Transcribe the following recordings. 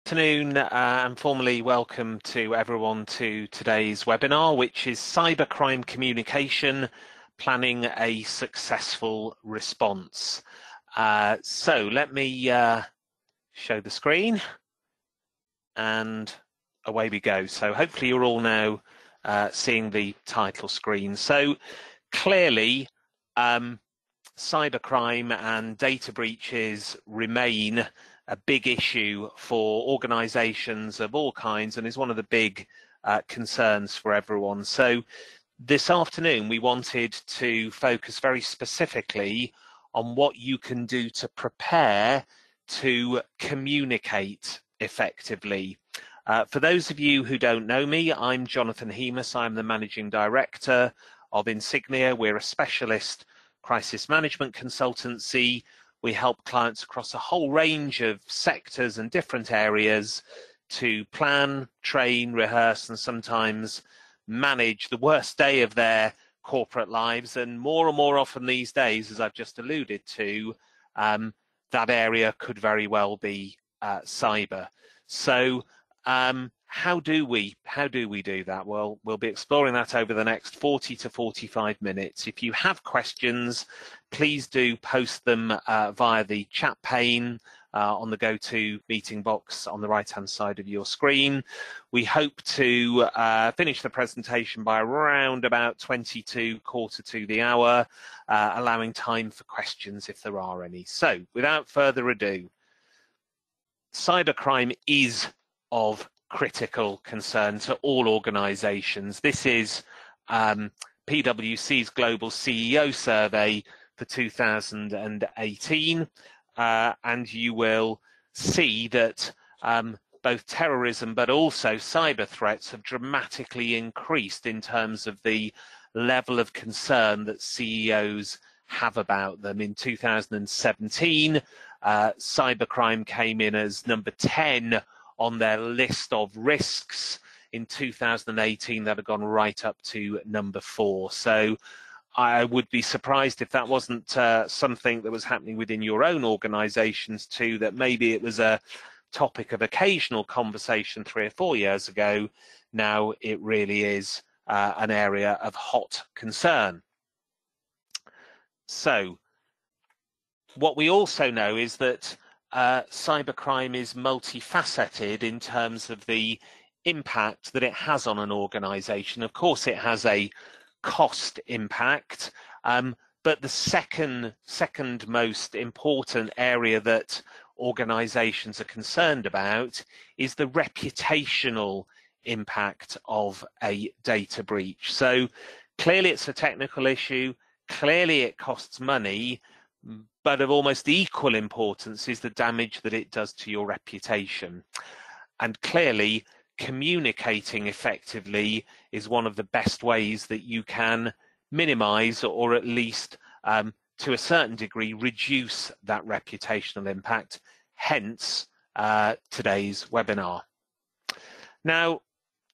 Afternoon and formally welcome to everyone to today's webinar, which is Cybercrime Communication, Planning a Successful Response. So let me show the screen and away we go. So hopefully you're all now seeing the title screen. So clearly cybercrime and data breaches remain a big issue for organizations of all kinds and is one of the big concerns for everyone. So this afternoon we wanted to focus very specifically on what you can do to prepare to communicate effectively. For those of you who don't know me, I'm Jonathan Hemus. I'm the Managing Director of Insignia. We're a specialist crisis management consultancy. We help clients across a whole range of sectors and different areas to plan, train, rehearse, and sometimes manage the worst day of their corporate lives. And more often these days, as I've just alluded to, that area could very well be cyber. So how do we do that? Well, we'll be exploring that over the next 40 to 45 minutes. If you have questions, please do post them via the chat pane on the GoToMeeting box on the right-hand side of your screen. We hope to finish the presentation by around about 22, quarter to the hour, allowing time for questions if there are any. So, without further ado, cybercrime is of critical concern to all organizations. This is PwC's Global CEO Survey for 2018, and you will see that both terrorism but also cyber threats have dramatically increased in terms of the level of concern that CEOs have about them. In 2017, cybercrime came in as number 10 on their list of risks. In 2018, that had gone right up to number 4. So I would be surprised if that wasn't something that was happening within your own organizations too, that maybe it was a topic of occasional conversation 3 or 4 years ago. Now it really is an area of hot concern. So what we also know is that cybercrime is multifaceted in terms of the impact that it has on an organization. Of course, it has a cost impact, but the second most important area that organizations are concerned about is the reputational impact of a data breach. So clearly it's a technical issue, clearly it costs money, but of almost equal importance is the damage that it does to your reputation. And clearly, communicating effectively is one of the best ways that you can minimize, or at least to a certain degree reduce that reputational impact, hence today's webinar. Now,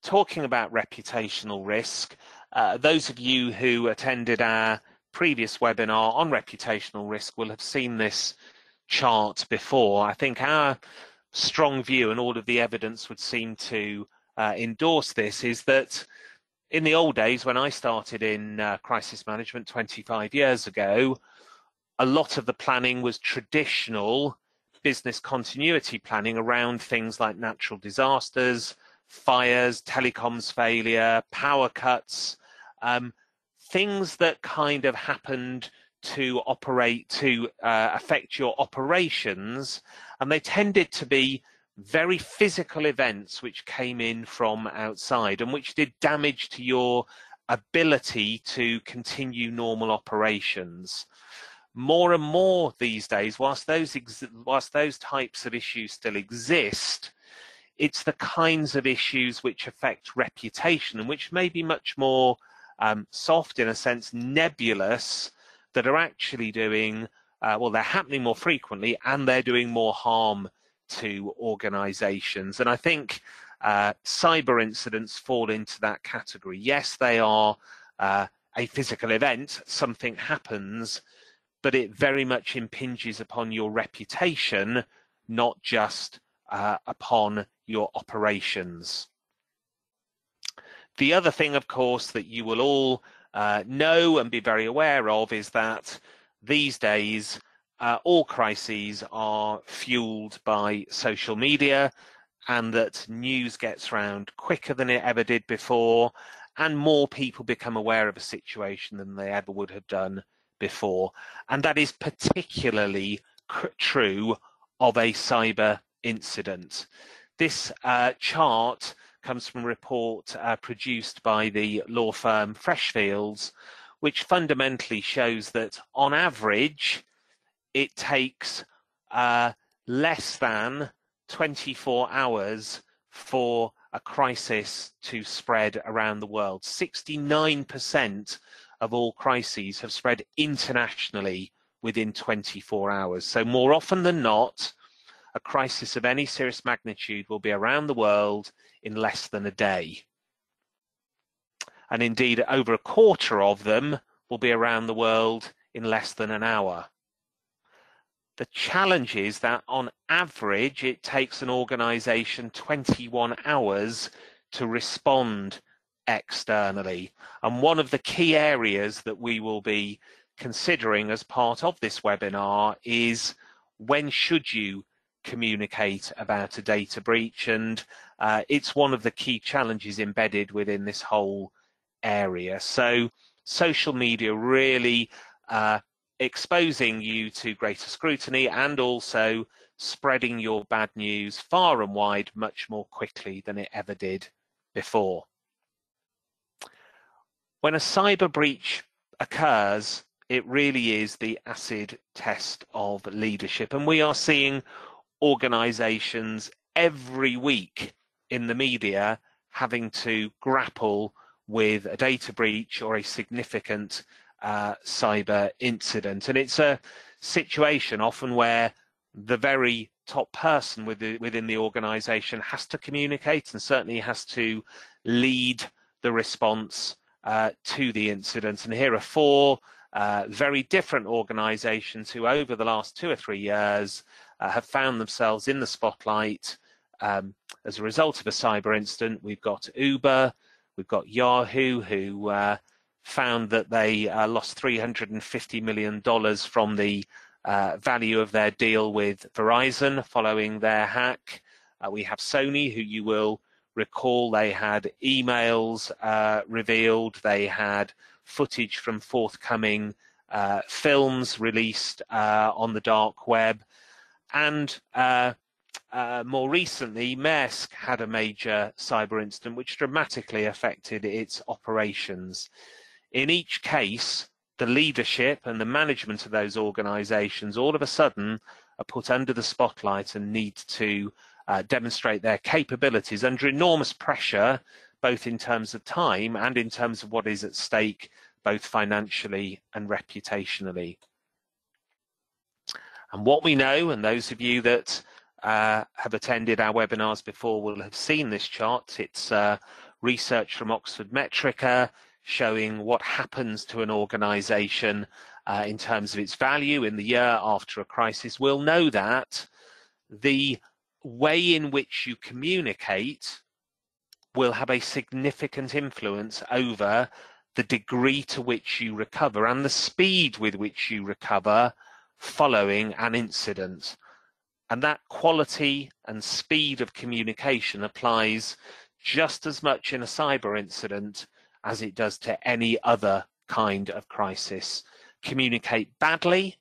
talking about reputational risk, those of you who attended our previous webinar on reputational risk will have seen this chart before. I think our strong view, and all of the evidence would seem to endorse this, is that in the old days when I started in crisis management 25 years ago, a lot of the planning was traditional business continuity planning around things like natural disasters, fires, telecoms failure, power cuts, things that kind of happened to affect your operations, and they tended to be very physical events which came in from outside and which did damage to your ability to continue normal operations. More and more these days, whilst those types of issues still exist, it's the kinds of issues which affect reputation and which may be much more soft, in a sense, nebulous, that are actually doing, well, they're happening more frequently and they're doing more harm to organizations. And I think cyber incidents fall into that category. Yes, they are a physical event, something happens, but it very much impinges upon your reputation, not just upon your operations. The other thing, of course, that you will all know and be very aware of is that these days all crises are fueled by social media, and that news gets round quicker than it ever did before, and more people become aware of a situation than they ever would have done before. And that is particularly true of a cyber incident. This chart comes from a report produced by the law firm Freshfields, which fundamentally shows that on average it takes less than 24 hours for a crisis to spread around the world. 69% of all crises have spread internationally within 24 hours. So more often than not, a crisis of any serious magnitude will be around the world in less than a day. And indeed, over a quarter of them will be around the world in less than an hour. The challenge is that on average, it takes an organization 21 hours to respond externally. And one of the key areas that we will be considering as part of this webinar is when should you communicate about a data breach, and it's one of the key challenges embedded within this whole area. So social media really exposing you to greater scrutiny and also spreading your bad news far and wide much more quickly than it ever did before. When a cyber breach occurs, it really is the acid test of leadership, and we are seeing organizations every week in the media having to grapple with a data breach or a significant cyber incident. And it's a situation often where the very top person within the organization has to communicate and certainly has to lead the response to the incident. And here are four very different organizations who over the last 2 or 3 years have found themselves in the spotlight as a result of a cyber incident. We've got Uber, we've got Yahoo, who found that they lost $350 million from the value of their deal with Verizon following their hack. We have Sony, who you will recall they had emails revealed, they had footage from forthcoming films released on the dark web, and more recently, Maersk had a major cyber incident which dramatically affected its operations. In each case, the leadership and the management of those organizations all of a sudden are put under the spotlight and need to demonstrate their capabilities under enormous pressure, both in terms of time and in terms of what is at stake, both financially and reputationally. And what we know, and those of you that have attended our webinars before will have seen this chart. It's research from Oxford Metrica showing what happens to an organization in terms of its value in the year after a crisis. We'll know that the way in which you communicate will have a significant influence over the degree to which you recover and the speed with which you recover following an incident. And that quality and speed of communication applies just as much in a cyber incident as it does to any other kind of crisis. Communicate badly,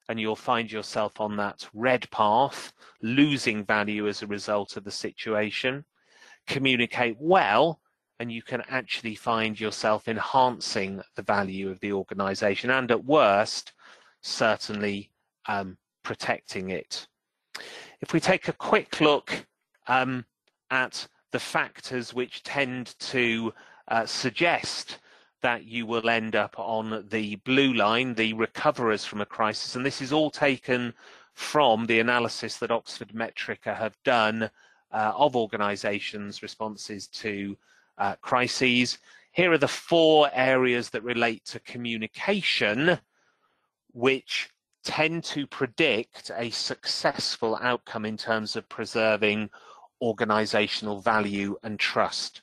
and you'll find yourself on that red path, losing value as a result of the situation. Communicate well, and you can actually find yourself enhancing the value of the organization, and at worst, certainly protecting it. If we take a quick look at the factors which tend to suggest that you will end up on the blue line, the recoverers from a crisis, and this is all taken from the analysis that Oxford Metrica have done of organizations' responses to crises. Here are the 4 areas that relate to communication, which tend to predict a successful outcome in terms of preserving organizational value and trust.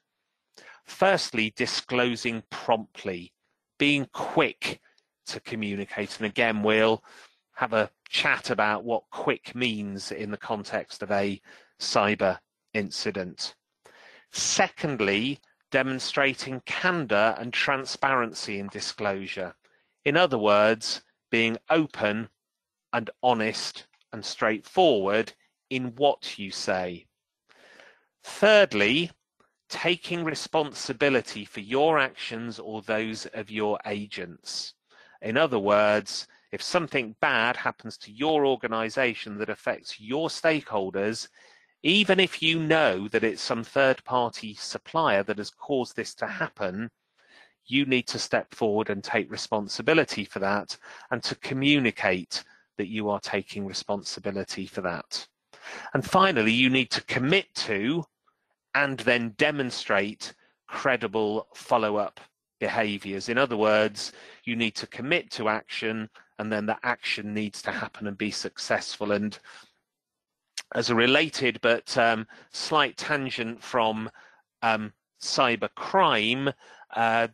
Firstly, disclosing promptly, being quick to communicate. And again, we'll have a chat about what quick means in the context of a cyber incident. Secondly, demonstrating candor and transparency in disclosure. In other words, being open and honest and straightforward in what you say. Thirdly, taking responsibility for your actions or those of your agents. In other words, if something bad happens to your organization that affects your stakeholders, even if you know that it's some third-party supplier that has caused this to happen, you need to step forward and take responsibility for that, and to communicate that you are taking responsibility for that. And finally, you need to commit to and then demonstrate credible follow-up behaviors. In other words, you need to commit to action, and then the action needs to happen and be successful. And as a related but slight tangent from cyber crime,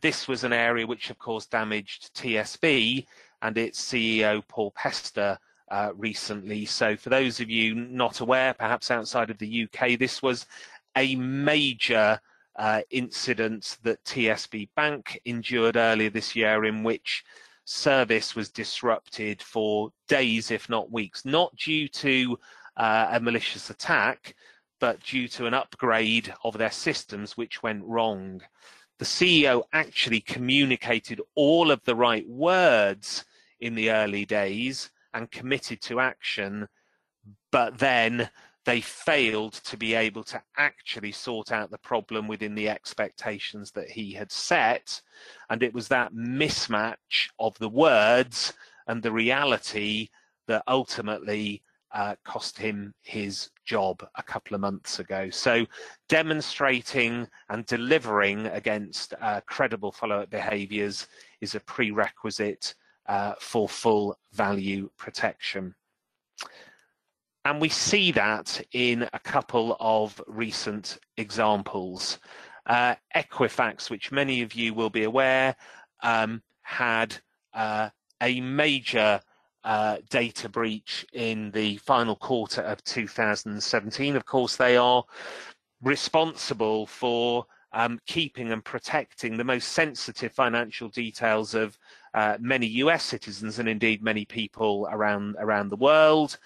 this was an area which of course damaged TSB and its CEO Paul Pester recently. So for those of you not aware, perhaps outside of the UK, this was a major incident that TSB Bank endured earlier this year, in which service was disrupted for days, if not weeks, not due to a malicious attack, but due to an upgrade of their systems which went wrong. The CEO actually communicated all of the right words in the early days and committed to action, but then they failed to be able to actually sort out the problem within the expectations that he had set. And it was that mismatch of the words and the reality that ultimately cost him his job a couple of months ago. So demonstrating and delivering against credible follow-up behaviours is a prerequisite for full value protection. And we see that in a couple of recent examples. Equifax, which many of you will be aware, had a major data breach in the final quarter of 2017. Of course, they are responsible for keeping and protecting the most sensitive financial details of many US citizens, and indeed many people around the world.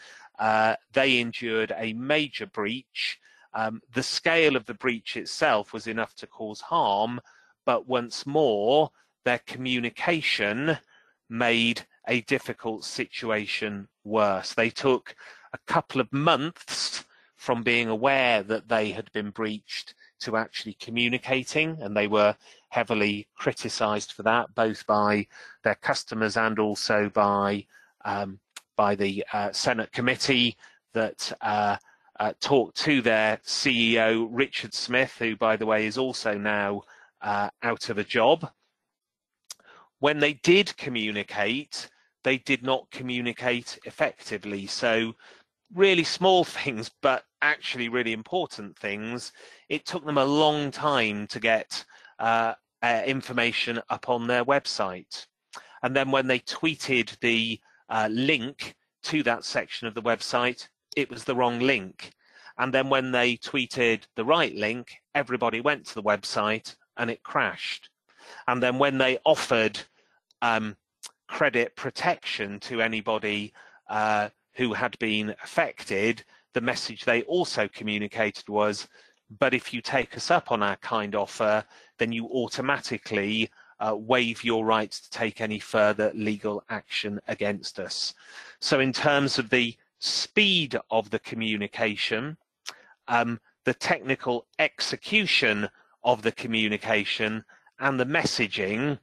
They endured a major breach. The scale of the breach itself was enough to cause harm, but once more, their communication made a difficult situation worse. They took a couple of months from being aware that they had been breached to actually communicating, and they were heavily criticized for that, both by their customers and also by the Senate committee that talked to their CEO, Richard Smith, who, by the way, is also now out of a job. When they did communicate, they did not communicate effectively. So really small things, but actually really important things. It took them a long time to get information up on their website. And then when they tweeted the link to that section of the website, it was the wrong link. And then when they tweeted the right link, everybody went to the website and it crashed. And then when they offered credit protection to anybody who had been affected, the message they also communicated was, but if you take us up on our kind offer, then you automatically waive your rights to take any further legal action against us. So in terms of the speed of the communication, the technical execution of the communication and the messaging,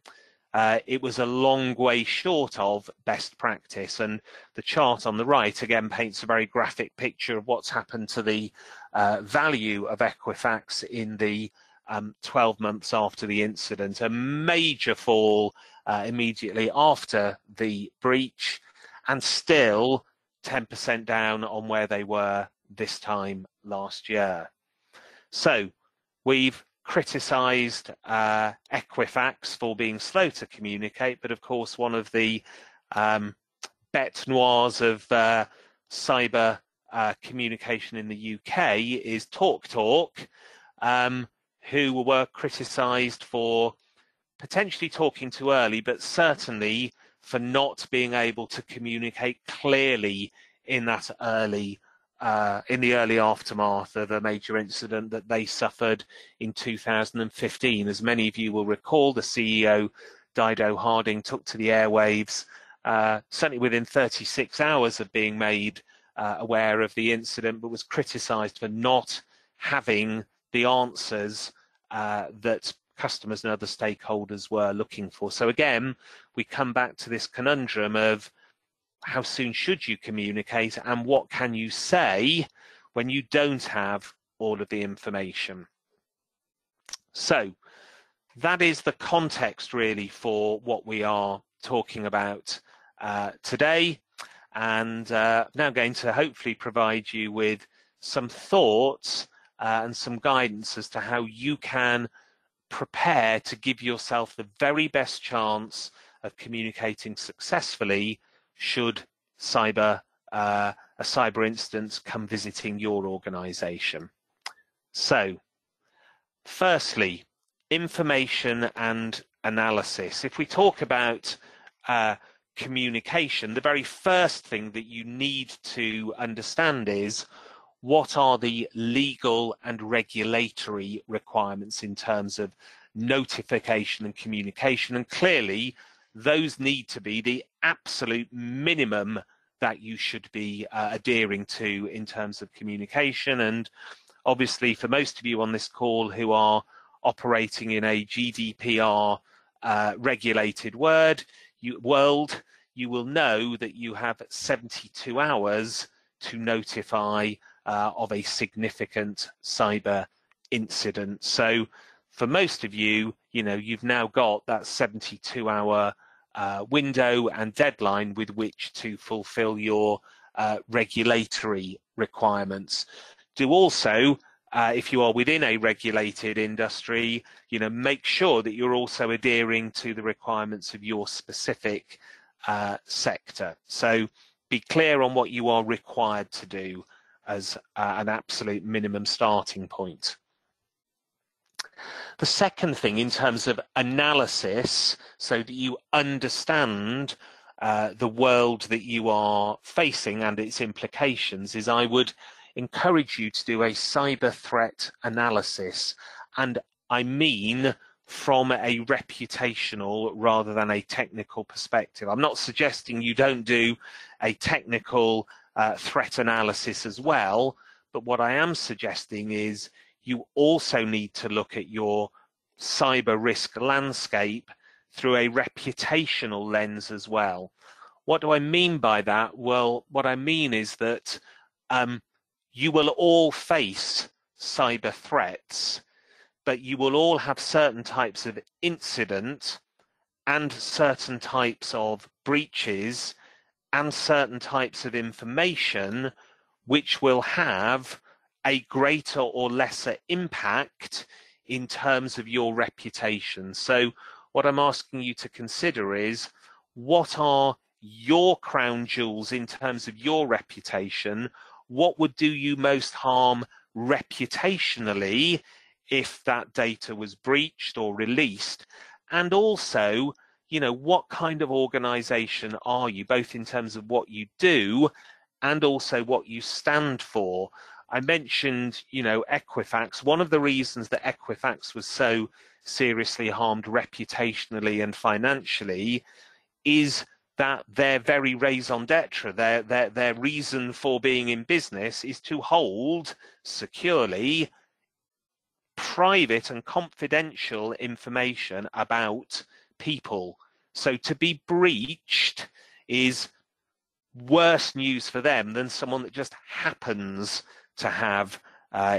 it was a long way short of best practice. And the chart on the right again paints a very graphic picture of what's happened to the value of Equifax in the 12 months after the incident. A major fall immediately after the breach, and still 10% down on where they were this time last year. So we've criticised Equifax for being slow to communicate, but of course one of the bête noirs of cyber communication in the UK is TalkTalk, who were criticised for potentially talking too early, but certainly for not being able to communicate clearly in that early in the early aftermath of a major incident that they suffered in 2015. As many of you will recall, the CEO, Dido Harding, took to the airwaves certainly within 36 hours of being made aware of the incident, but was criticised for not having the answers that customers and other stakeholders were looking for. So again, we come back to this conundrum of how soon should you communicate and what can you say when you don't have all of the information. So that is the context really for what we are talking about today, and now going to hopefully provide you with some thoughts and some guidance as to how you can prepare to give yourself the very best chance of communicating successfully should a cyber incident come visiting your organization. So firstly, information and analysis. If we talk about communication, the very first thing that you need to understand is what are the legal and regulatory requirements in terms of notification and communication, and clearly those need to be the absolute minimum that you should be adhering to in terms of communication. And obviously for most of you on this call who are operating in a GDPR regulated world, you will know that you have 72 hours to notify of a significant cyber incident. So for most of you, you've now got that 72-hour window and deadline with which to fulfill your regulatory requirements. Do also, if you are within a regulated industry, make sure that you're also adhering to the requirements of your specific sector. So be clear on what you are required to do as an absolute minimum starting point. The second thing in terms of analysis, so that you understand the world that you are facing and its implications, is I would encourage you to do a cyber threat analysis, and I mean from a reputational rather than a technical perspective. I'm not suggesting you don't do a technical threat analysis as well, but what I am suggesting is you also need to look at your cyber risk landscape through a reputational lens as well. What do I mean by that? Well, what I mean is that you will all face cyber threats, but you will all have certain types of incident and certain types of breaches and certain types of information which will have a greater or lesser impact in terms of your reputation. So what I'm asking you to consider is, what are your crown jewels in terms of your reputation? What would do you most harm reputationally if that data was breached or released? And also, what kind of organization are you, both in terms of what you do and also what you stand for? I mentioned, Equifax. One of the reasons that Equifax was so seriously harmed reputationally and financially is that their very raison d'etre, their reason for being in business, is to hold securely private and confidential information about people. So to be breached is worse news for them than someone that just happens to have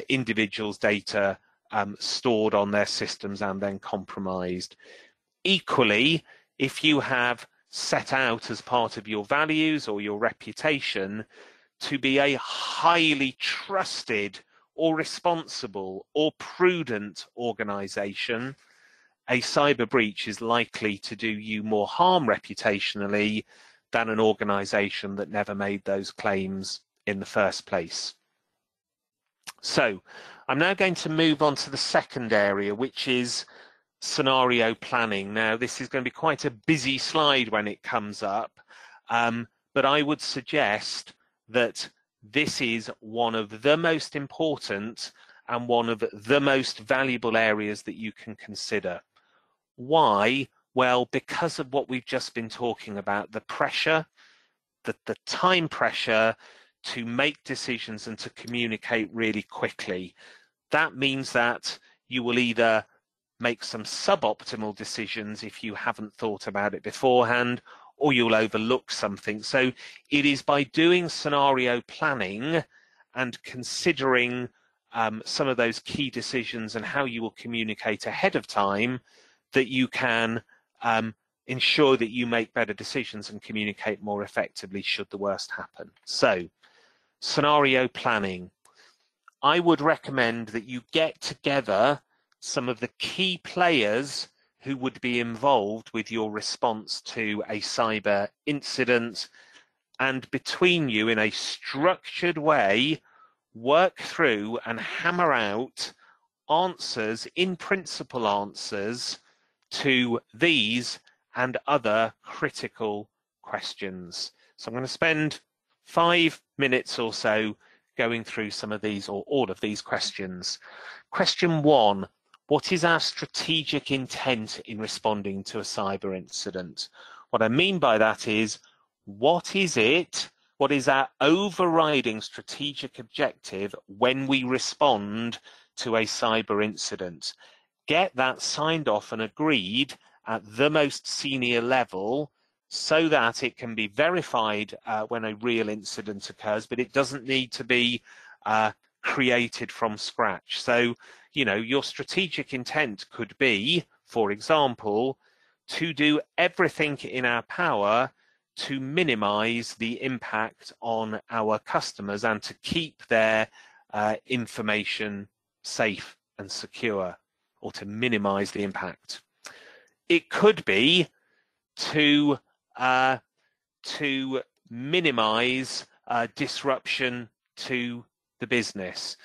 individuals' data stored on their systems and then compromised. Equally, if you have set out as part of your values or your reputation to be a highly trusted or responsible or prudent organization, a cyber breach is likely to do you more harm reputationally than an organization that never made those claims in the first place. So I'm now going to move on to the second area, which is scenario planning. Now, this is going to be quite a busy slide when it comes up, but I would suggest that this is one of the most important and one of the most valuable areas that you can consider. Why? Well, because of what we've just been talking about, the pressure, the time pressure to make decisions and to communicate really quickly. That means that you will either make some suboptimal decisions if you haven't thought about it beforehand, or you'll overlook something. So it is by doing scenario planning and considering some of those key decisions and how you will communicate ahead of time that you can ensure that you make better decisions and communicate more effectively should the worst happen. So, scenario planning. I would recommend that you get together some of the key players who would be involved with your response to a cyber incident, and between you, in a structured way, work through and hammer out answers, in principle answers, to these and other critical questions. So I'm going to spend 5 minutes or so going through some of these, or all of these questions. Question 1, what is our strategic intent in responding to a cyber incident? What I mean by that is, what is our overriding strategic objective when we respond to a cyber incident? Get that signed off and agreed at the most senior level so that it can be verified when a real incident occurs, but it doesn't need to be created from scratch. So, you know, your strategic intent could be, for example, to do everything in our power to minimize the impact on our customers and to keep their information safe and secure, or to minimize the impact. It could be to minimize disruption to the business.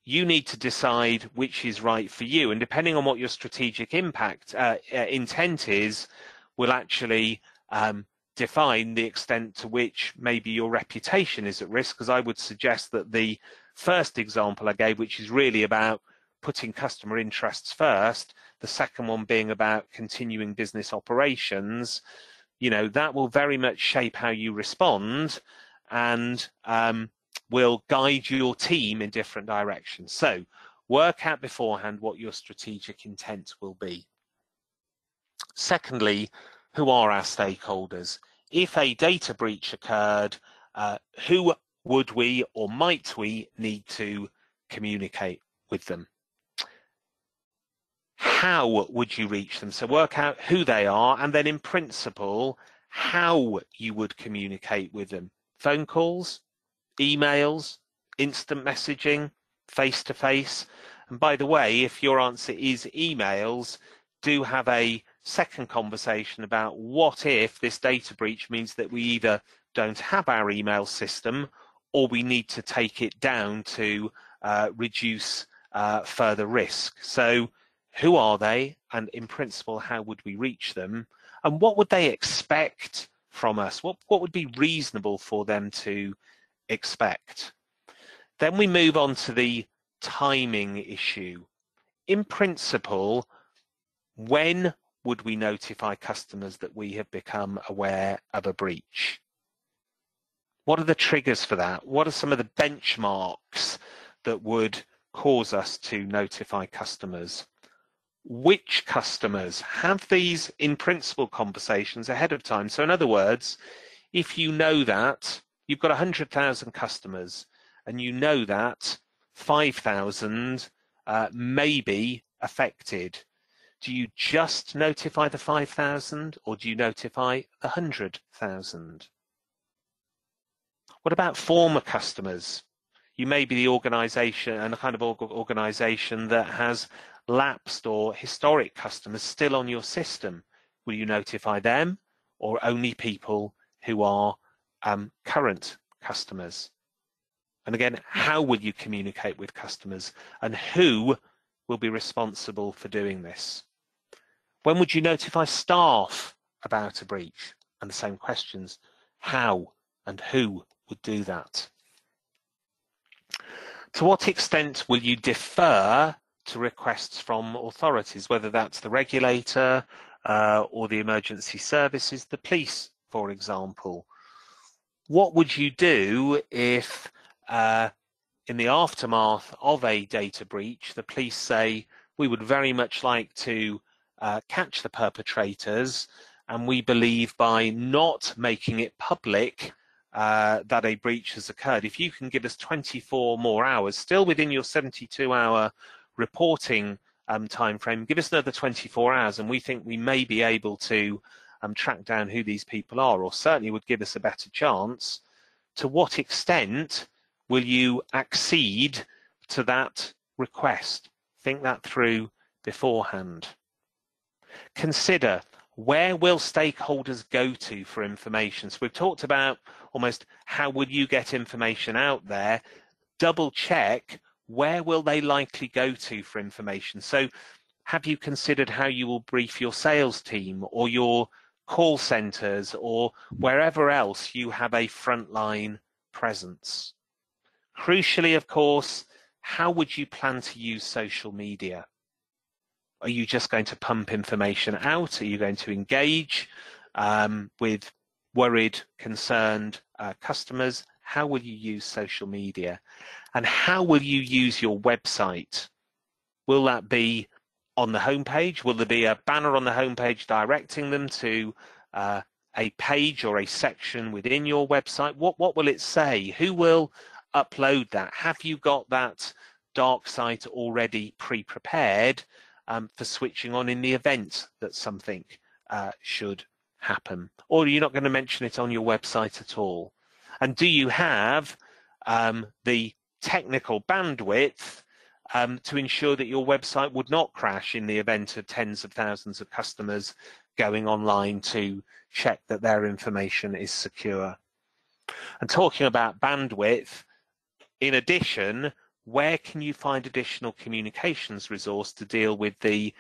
You need to decide which is right for you, and depending on what your strategic intent is, will actually define the extent to which maybe your reputation is at risk. Because I would suggest that the first example I gave, which is really about putting customer interests first, the second one being about continuing business operations, you know, that will very much shape how you respond and will guide your team in different directions. So work out beforehand what your strategic intent will be. Secondly, who are our stakeholders? If a data breach occurred, who would we or might we need to communicate with them? How would you reach them? So work out who they are, and then in principle, how you would communicate with them. Phone calls, emails, instant messaging, face-to-face. And by the way, if your answer is emails, do have a second conversation about what if this data breach means that we either don't have our email system or we need to take it down to reduce further risk. So who are they, and in principle, how would we reach them, and what would they expect from us? What would be reasonable for them to expect? Then we move on to the timing issue. In principle, when would we notify customers that we have become aware of a breach? What are the triggers for that? What are some of the benchmarks that would cause us to notify customers? Which customers? Have these in principle conversations ahead of time. So in other words, if you know that you've got 100,000 customers and you know that 5,000 may be affected, Do you just notify the 5,000 or do you notify the 100,000? What about former customers? You may be the organisation and a kind of organisation that has lapsed or historic customers still on your system. Will you notify them or only people who are current customers? And again, how will you communicate with customers and who will be responsible for doing this? When would you notify staff about a breach? And the same questions, how and who would do that? To what extent will you defer to requests from authorities, whether that's the regulator or the emergency services, the police, for example? What would you do if in the aftermath of a data breach, the police say, we would very much like to catch the perpetrators, and we believe by not making it public that a breach has occurred, if you can give us 24 more hours, still within your 72-hour reporting time frame, give us another 24 hours, and we think we may be able to track down who these people are, or certainly would give us a better chance. To what extent will you accede to that request? Think that through beforehand. Consider, where will stakeholders go to for information? So we've talked about almost how will you get information out there. Double check, where will they likely go to for information? So have you considered how you will brief your sales team or your call centers or wherever else you have a frontline presence? Crucially, of course, how would you plan to use social media? Are you just going to pump information out? Are you going to engage with worried, concerned customers? How will you use social media? And how will you use your website? Will that be on the homepage? Will there be a banner on the homepage directing them to a page or a section within your website? What will it say? Who will upload that? Have you got that dark site already pre-prepared for switching on in the event that something should happen? Or are you not going to mention it on your website at all? And do you have the technical bandwidth to ensure that your website would not crash in the event of tens of thousands of customers going online to check that their information is secure? And talking about bandwidth, in addition, where can you find additional communications resource to deal with the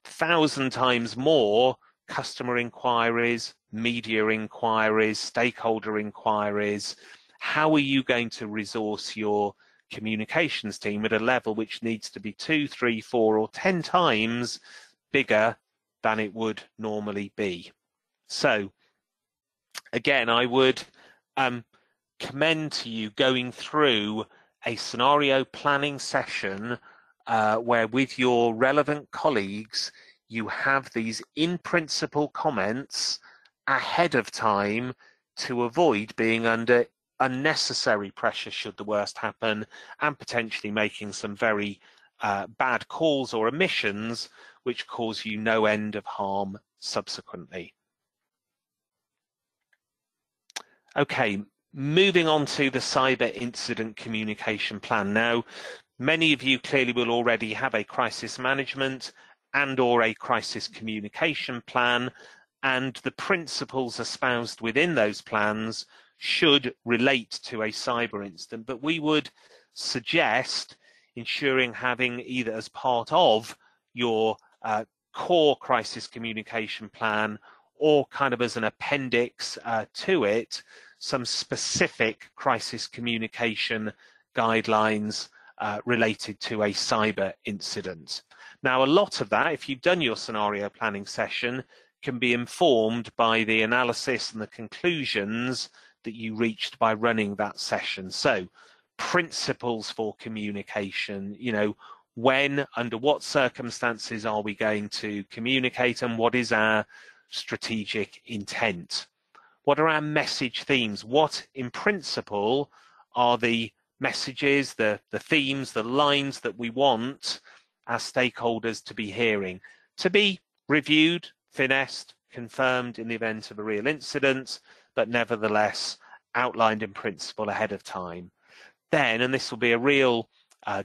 1,000 times more customer inquiries, media inquiries, stakeholder inquiries? How are you going to resource your communications team at a level which needs to be 2, 3, 4, or 10 times bigger than it would normally be? So again, I would commend to you going through a scenario planning session where with your relevant colleagues you have these in principle comments ahead of time to avoid being under unnecessary pressure should the worst happen, and potentially making some very bad calls or omissions which cause you no end of harm subsequently. Okay, moving on to the cyber incident communication plan. Now, many of you clearly will already have a crisis management and or a crisis communication plan, and the principles espoused within those plans should relate to a cyber incident, but we would suggest ensuring having either as part of your core crisis communication plan or kind of as an appendix to it, some specific crisis communication guidelines related to a cyber incident. Now, a lot of that, if you've done your scenario planning session, can be informed by the analysis and the conclusions that you reached by running that session. So, principles for communication, you know, when, under what circumstances are we going to communicate, and what is our strategic intent? What are our message themes? What, in principle, are the messages, the themes, the lines that we want our stakeholders to be hearing? to be reviewed, finessed, confirmed in the event of a real incident, but nevertheless outlined in principle ahead of time. Then, and this will be a real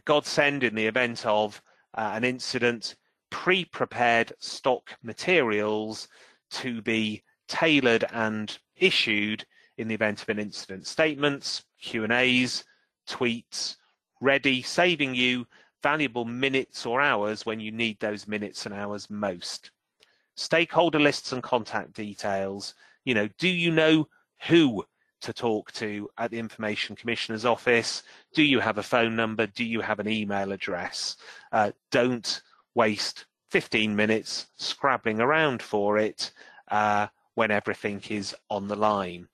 godsend in the event of an incident, pre-prepared stock materials to be tailored and issued in the event of an incident. Statements, Q&As, tweets, ready, saving you valuable minutes or hours when you need those minutes and hours most. Stakeholder lists and contact details. You know, do you know who to talk to at the Information Commissioner's office? Do you have a phone number? Do you have an email address? Don't waste 15 minutes scrabbling around for it when everything is on the line.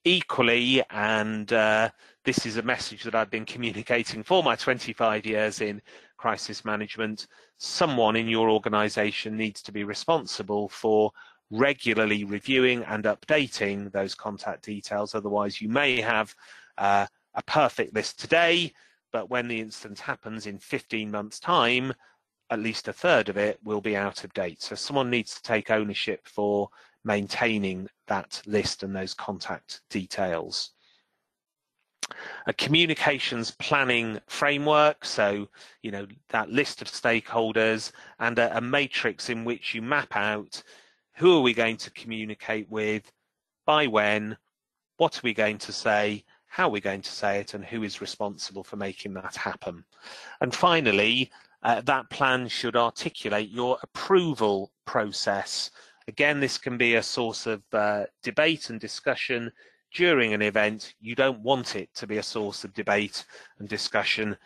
Equally, and this is a message that I've been communicating for my 25 years in crisis management, someone in your organisation needs to be responsible for regularly reviewing and updating those contact details. Otherwise, you may have a perfect list today, but when the incident happens in 15 months' time, at least a third of it will be out of date. So someone needs to take ownership for maintaining that list and those contact details. A communications planning framework, so you know, that list of stakeholders, and a matrix in which you map out who are we going to communicate with, by when, what are we going to say, how are we going to say it, and who is responsible for making that happen. And finally, that plan should articulate your approval process. Again, this can be a source of debate and discussion during an event. You don't want it to be a source of debate and discussion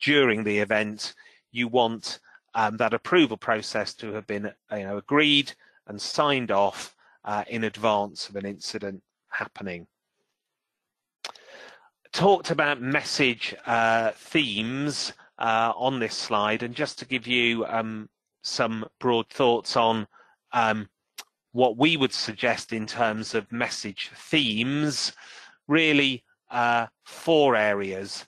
during the event. You want that approval process to have been agreed and signed off in advance of an incident happening. Talked about message themes on this slide, and just to give you some broad thoughts on what we would suggest in terms of message themes, really 4 areas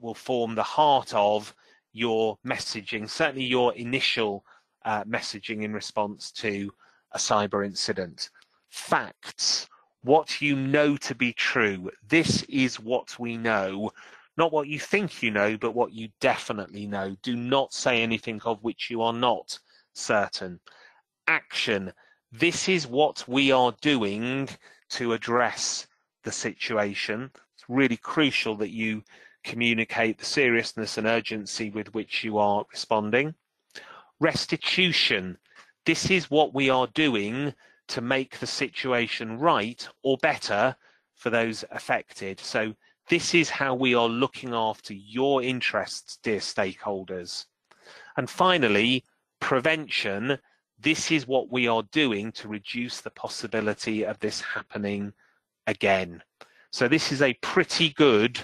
will form the heart of your messaging, certainly your initial messaging in response to a cyber incident. Facts, what you know to be true. This is what we know, not what you think you know, but what you definitely know. Do not say anything of which you are not certain. Action, this is what we are doing to address the situation. It's really crucial that you communicate the seriousness and urgency with which you are responding. Restitution, this is what we are doing to make the situation right or better for those affected. So this is how we are looking after your interests, dear stakeholders. And finally, prevention, this is what we are doing to reduce the possibility of this happening again. So this is a pretty good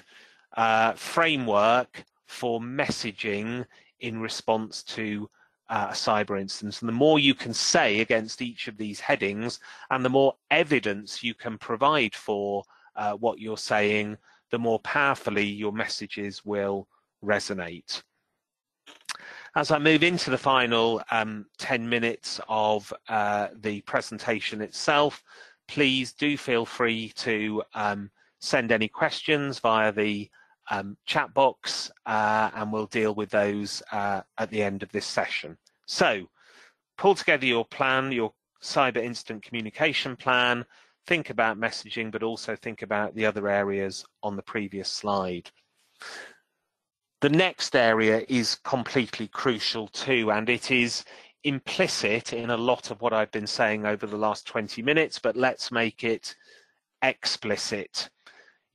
framework for messaging in response to a cyber incident. And the more you can say against each of these headings, and the more evidence you can provide for what you're saying, the more powerfully your messages will resonate. As I move into the final 10 minutes of the presentation itself, please do feel free to send any questions via the chat box, and we'll deal with those at the end of this session. So, pull together your plan, your cyber incident communication plan, think about messaging, but also think about the other areas on the previous slide. The next area is completely crucial too, and it is implicit in a lot of what I've been saying over the last 20 minutes, but let's make it explicit.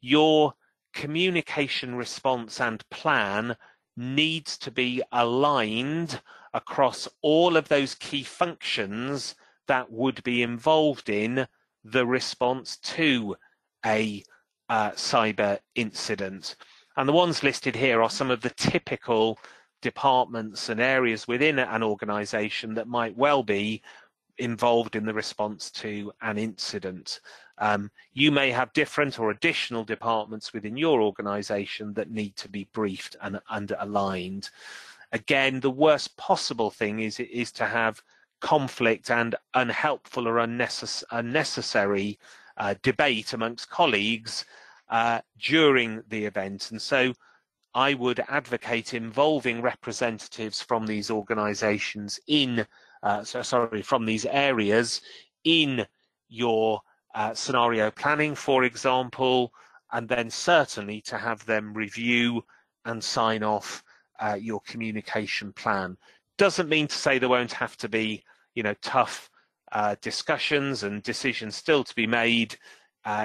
Your communication response and plan needs to be aligned across all of those key functions that would be involved in the response to a cyber incident. And the ones listed here are some of the typical departments and areas within an organization that might well be involved in the response to an incident. You may have different or additional departments within your organization that need to be briefed and aligned. Again, the worst possible thing is to have conflict and unhelpful or unnecessary debate amongst colleagues during the event. And so I would advocate involving representatives from these organisations from these areas in your scenario planning, for example, and then certainly to have them review and sign off your communication plan. Doesn't mean to say there won't have to be, tough discussions and decisions still to be made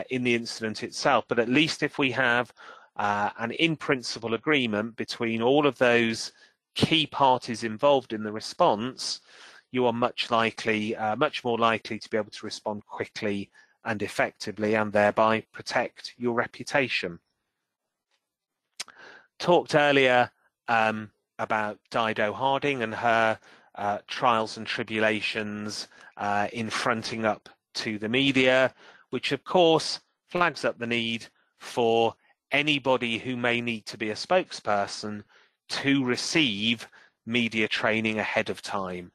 in the incident itself, but at least if we have an in-principle agreement between all of those key parties involved in the response, you are much more likely to be able to respond quickly and effectively and thereby protect your reputation. Talked earlier about Dido Harding and her trials and tribulations in fronting up to the media, which of course flags up the need for anybody who may need to be a spokesperson to receive media training ahead of time.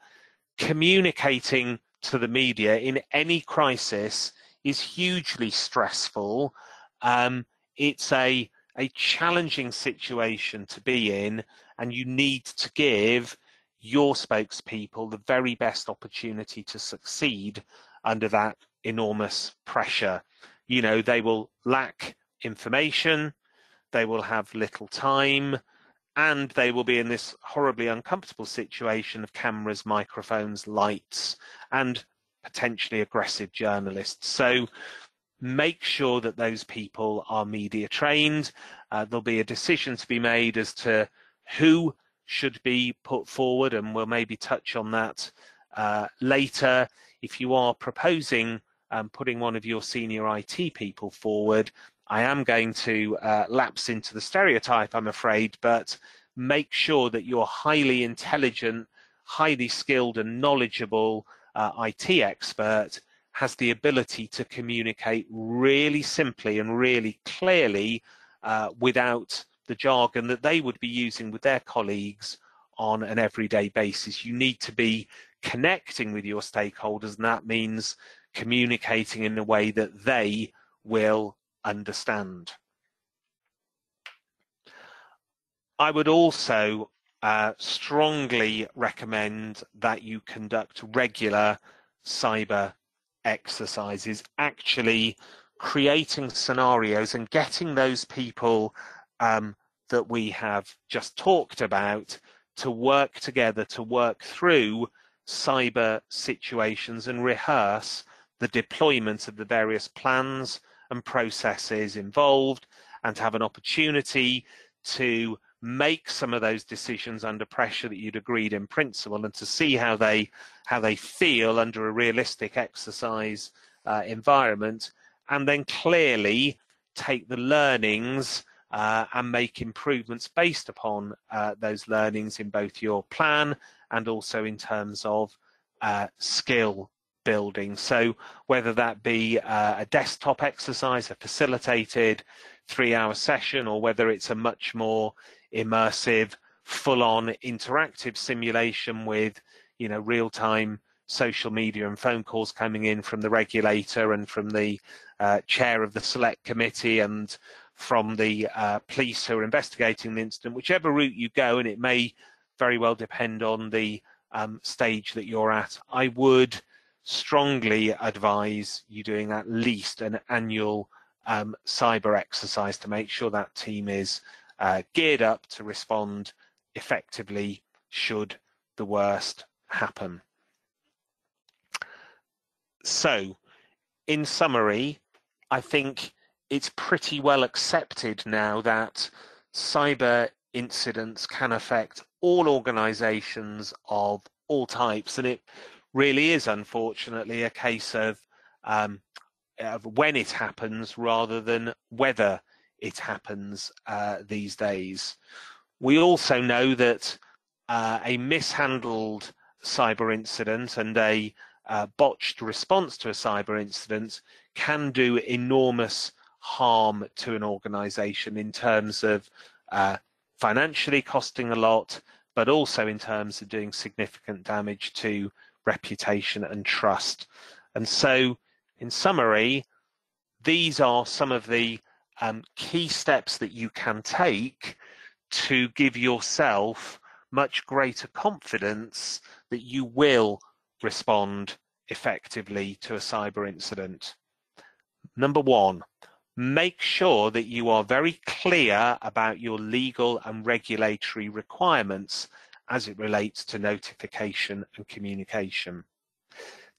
Communicating to the media in any crisis is hugely stressful. It's a challenging situation to be in, and you need to give your spokespeople the very best opportunity to succeed under that enormous pressure. They will lack information, they will have little time, and they will be in this horribly uncomfortable situation of cameras, microphones, lights, and potentially aggressive journalists. So make sure that those people are media trained. There'll be a decision to be made as to who should be put forward, and we'll maybe touch on that later. If you are proposing putting one of your senior IT people forward, I am going to lapse into the stereotype, I'm afraid, but make sure that your highly intelligent, highly skilled and knowledgeable IT expert has the ability to communicate really simply and really clearly without the jargon that they would be using with their colleagues on an everyday basis. You need to be connecting with your stakeholders, and that means communicating in a way that they will understand. I would also strongly recommend that you conduct regular cyber exercises, actually creating scenarios and getting those people that we have just talked about to work together, to work through cyber situations and rehearse the deployment of the various plans and processes involved, and to have an opportunity to make some of those decisions under pressure that you'd agreed in principle, and to see how they feel under a realistic exercise environment, and then clearly take the learnings and make improvements based upon those learnings in both your plan and also in terms of skill building. So whether that be a desktop exercise, a facilitated 3-hour session, or whether it's a much more immersive, full-on interactive simulation with real-time social media and phone calls coming in from the regulator and from the chair of the select committee and from the police who are investigating the incident, whichever route you go, and it may very well depend on the stage that you're at, I would strongly advise you doing at least an annual cyber exercise to make sure that team is geared up to respond effectively should the worst happen. So, in summary, I think it's pretty well accepted now that cyber incidents can affect all organizations of all types, and it really is unfortunately a case of when it happens rather than whether it happens these days. We also know that a mishandled cyber incident and a botched response to a cyber incident can do enormous harm to an organization in terms of financially costing a lot, but also in terms of doing significant damage to reputation and trust. And so, in summary, these are some of the key steps that you can take to give yourself much greater confidence that you will respond effectively to a cyber incident. Number one, make sure that you are very clear about your legal and regulatory requirements as it relates to notification and communication.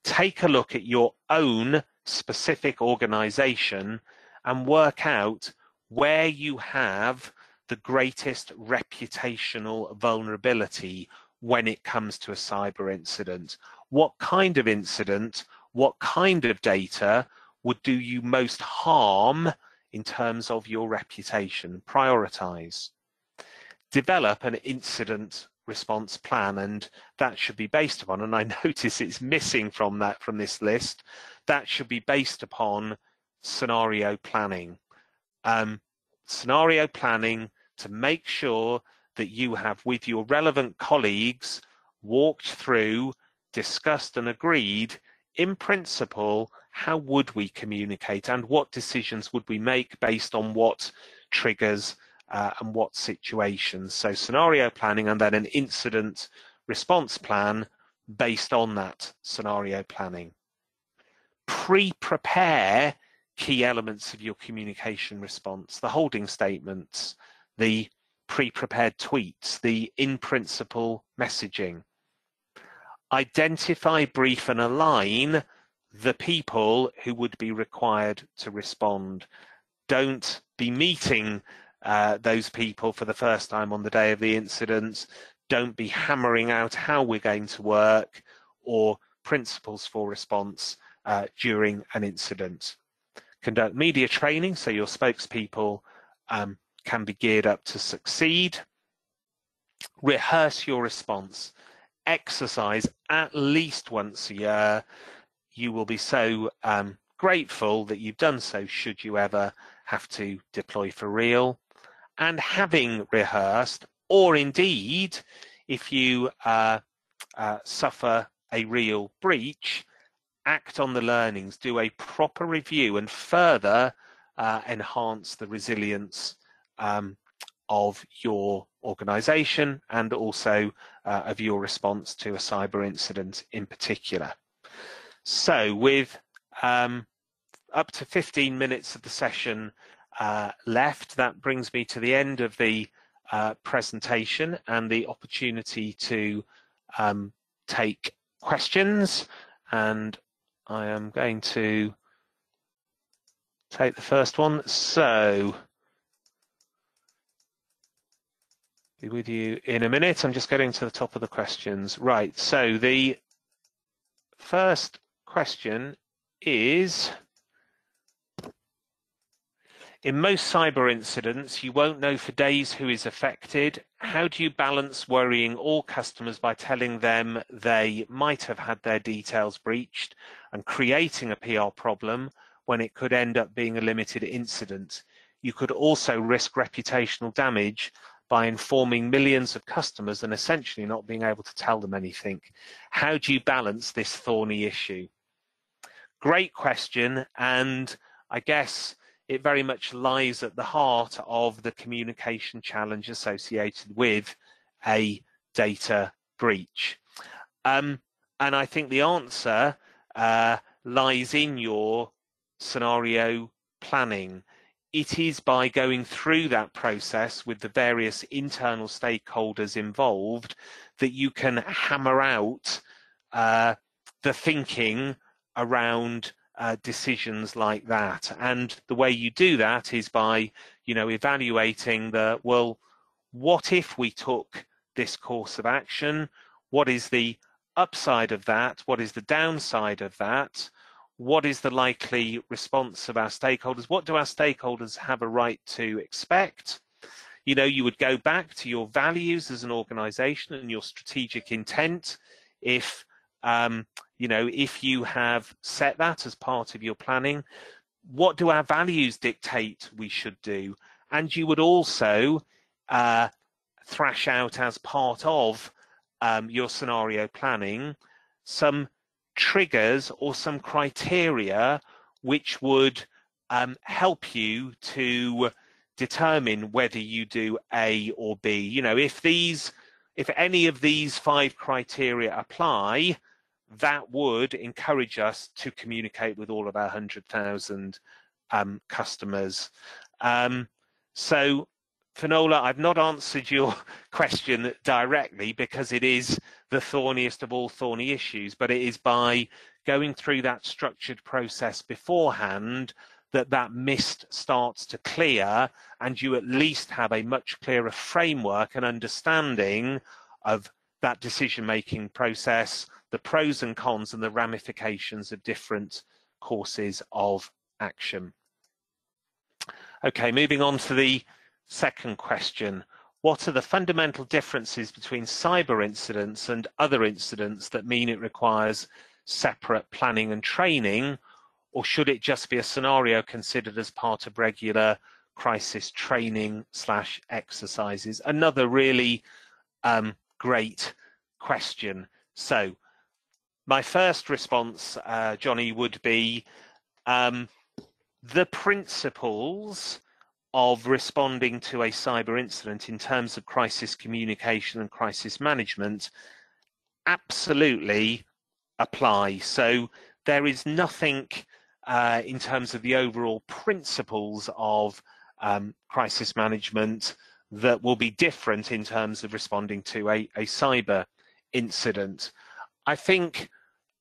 Take a look at your own specific organization and work out where you have the greatest reputational vulnerability when it comes to a cyber incident. What kind of incident, what kind of data would do you most harm in terms of your reputation? Prioritize. Develop an incident response plan, and that should be based upon, and I notice it's missing from this list, that should be based upon scenario planning. Scenario planning to make sure that you have, with your relevant colleagues, walked through, discussed and agreed, in principle, how would we communicate and what decisions would we make based on what triggers and what situations. So scenario planning and then an incident response plan based on that scenario planning. Pre-prepare key elements of your communication response, the holding statements, the pre-prepared tweets, the in-principle messaging. Identify, brief and align the people who would be required to respond. Don't be meeting those people for the first time on the day of the incident. Don't be hammering out how we're going to work or principles for response during an incident. Conduct media training so your spokespeople can be geared up to succeed. Rehearse your response. Exercise at least once a year. You will be so grateful that you've done so should you ever have to deploy for real. And having rehearsed, or indeed if you suffer a real breach, act on the learnings, do a proper review and further enhance the resilience of your organization and also of your response to a cyber incident in particular. So with up to 15 minutes of the session left, that brings me to the end of the presentation and the opportunity to take questions, and I am going to take the first one. So be with you in a minute. I'm just getting to the top of the questions. Right, so the first question is, in most cyber incidents, you won't know for days who is affected. How do you balance worrying all customers by telling them they might have had their details breached and creating a PR problem when it could end up being a limited incident? You could also risk reputational damage by informing millions of customers and essentially not being able to tell them anything. How do you balance this thorny issue? Great question, and I guess it very much lies at the heart of the communication challenge associated with a data breach. And I think the answer lies in your scenario planning. It is by going through that process with the various internal stakeholders involved that you can hammer out the thinking around decisions like that. And the way you do that is by, evaluating well, what if we took this course of action? What is the upside of that? What is the downside of that? What is the likely response of our stakeholders? What do our stakeholders have a right to expect? You would go back to your values as an organization and your strategic intent if if you have set that as part of your planning. What do our values dictate we should do? And you would also thrash out as part of your scenario planning some triggers or some criteria which would help you to determine whether you do A or B. You know, if any of these 5 criteria apply, that would encourage us to communicate with all of our 100,000 customers. So, Finola, I've not answered your question directly because it is the thorniest of all thorny issues, but it is by going through that structured process beforehand that mist starts to clear, and you at least have a much clearer framework and understanding of that decision-making process, the pros and cons and the ramifications of different courses of action. Okay, moving on to the second question. What are the fundamental differences between cyber incidents and other incidents that mean it requires separate planning and training, or should it just be a scenario considered as part of regular crisis training / exercises? Another really great question. So my first response, Johnny, would be the principles of responding to a cyber incident in terms of crisis communication and crisis management absolutely apply. So there is nothing in terms of the overall principles of crisis management that will be different in terms of responding to a cyber incident. I think,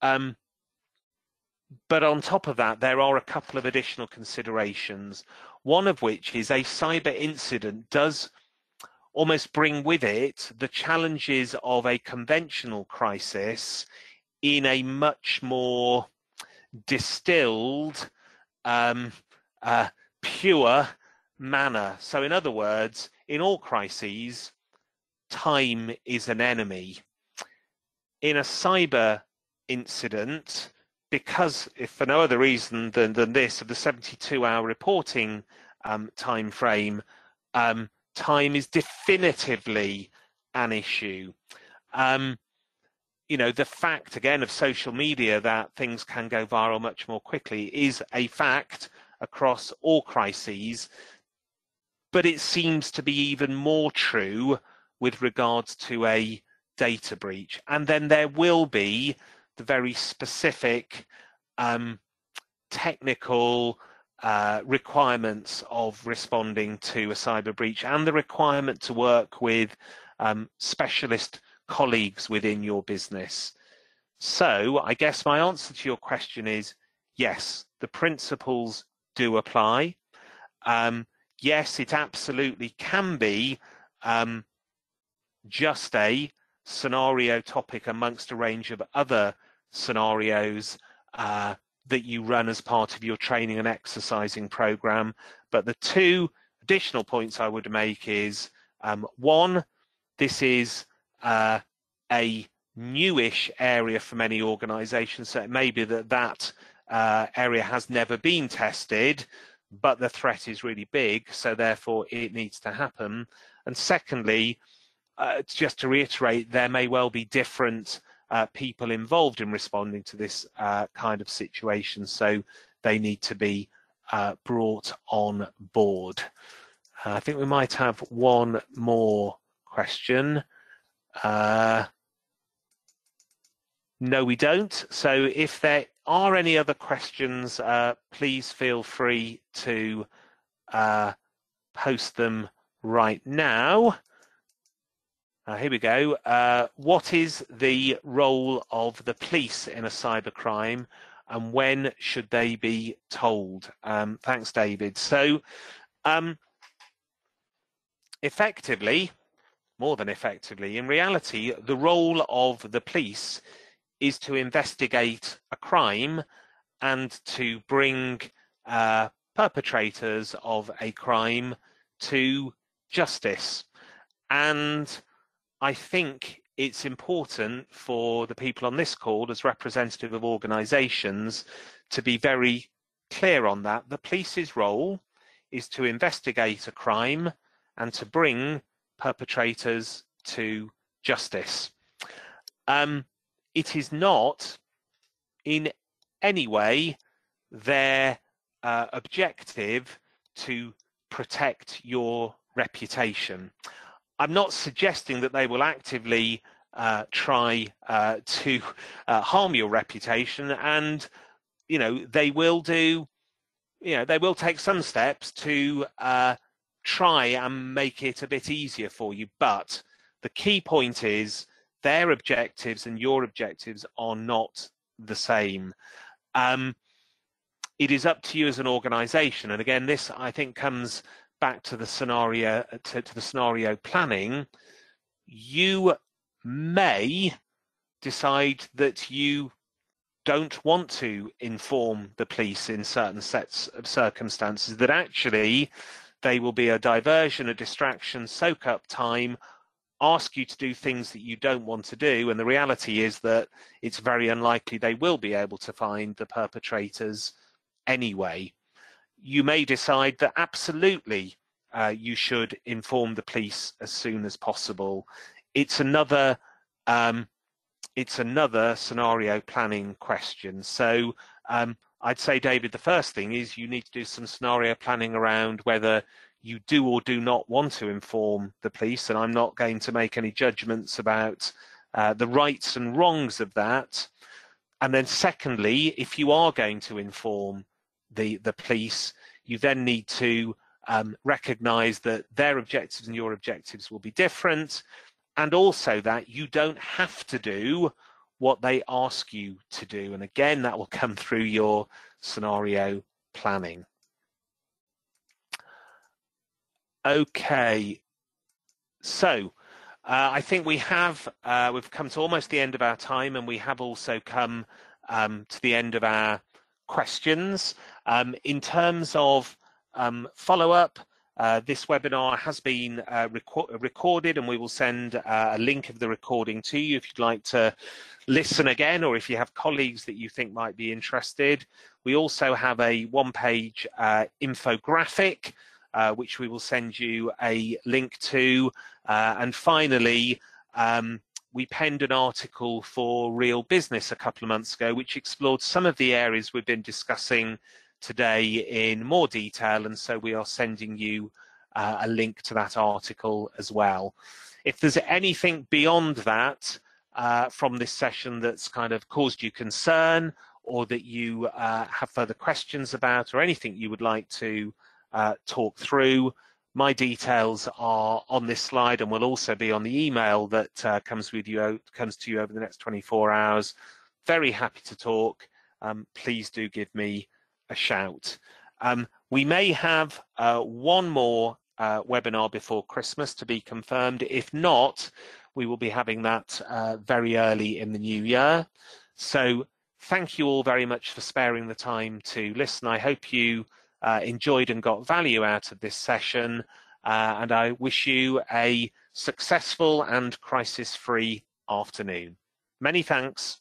but on top of that, there are a couple of additional considerations, one of which is a cyber incident does almost bring with it the challenges of a conventional crisis in a much more distilled, pure manner. So in other words, in all crises, time is an enemy. In a cyber incident, because if for no other reason than this, of the 72-hour reporting time frame, time is definitively an issue. You know, the fact, again, of social media that things can go viral much more quickly is a fact across all crises, but it seems to be even more true with regards to a data breach. And then there will be the very specific technical requirements of responding to a cyber breach and the requirement to work with specialist colleagues within your business. So I guess my answer to your question is yes, the principles do apply. Yes, it absolutely can be just a scenario topic amongst a range of other scenarios that you run as part of your training and exercising program. But the two additional points I would make is, one, this is a newish area for many organizations, so it may be that area has never been tested, but the threat is really big, so therefore it needs to happen. And secondly, just to reiterate, there may well be different people involved in responding to this kind of situation, so they need to be brought on board. I think we might have one more question. No, we don't. So if there are any other questions, please feel free to post them right now. Here we go. What is the role of the police in a cybercrime, and when should they be told? Thanks, David. So effectively, more than effectively, in reality, the role of the police is to investigate a crime and to bring perpetrators of a crime to justice. And I think it's important for the people on this call, as representative of organisations, to be very clear on that. The police's role is to investigate a crime and to bring perpetrators to justice. It is not in any way their objective to protect your reputation. I'm not suggesting that they will actively try to harm your reputation, and they will do, they will take some steps to try and make it a bit easier for you. But the key point is their objectives and your objectives are not the same. It is up to you as an organization. And again, this I think comes back to the scenario, to the scenario planning. You may decide that you don't want to inform the police in certain sets of circumstances, that actually they will be a diversion, a distraction, soak up time, ask you to do things that you don't want to do. And the reality is that it's very unlikely they will be able to find the perpetrators anyway. You may decide that absolutely you should inform the police as soon as possible. It's another scenario planning question. So I'd say, David, the first thing is you need to do some scenario planning around whether you do or do not want to inform the police. And I'm not going to make any judgments about the rights and wrongs of that. And then secondly, if you are going to inform the police, you then need to recognize that their objectives and your objectives will be different, and also that you don't have to do what they ask you to do. And again, that will come through your scenario planning. Okay, so I think we've come to almost the end of our time, and we have also come to the end of our questions. In terms of follow-up, this webinar has been recorded, and we will send a link of the recording to you if you'd like to listen again, or if you have colleagues that you think might be interested. We also have a one-page infographic which we will send you a link to. And finally, we penned an article for Real Business a couple of months ago, which explored some of the areas we've been discussing today in more detail, and so we are sending you a link to that article as well. If there's anything beyond that from this session that's kind of caused you concern, or that you have further questions about, or anything you would like to talk through, my details are on this slide and will also be on the email that comes to you over the next 24 hours. Very happy to talk. Please do give me a shout. We may have one more webinar before Christmas to be confirmed. If not, we will be having that very early in the new year. So thank you all very much for sparing the time to listen. I hope you enjoyed and got value out of this session, and I wish you a successful and crisis-free afternoon. Many thanks.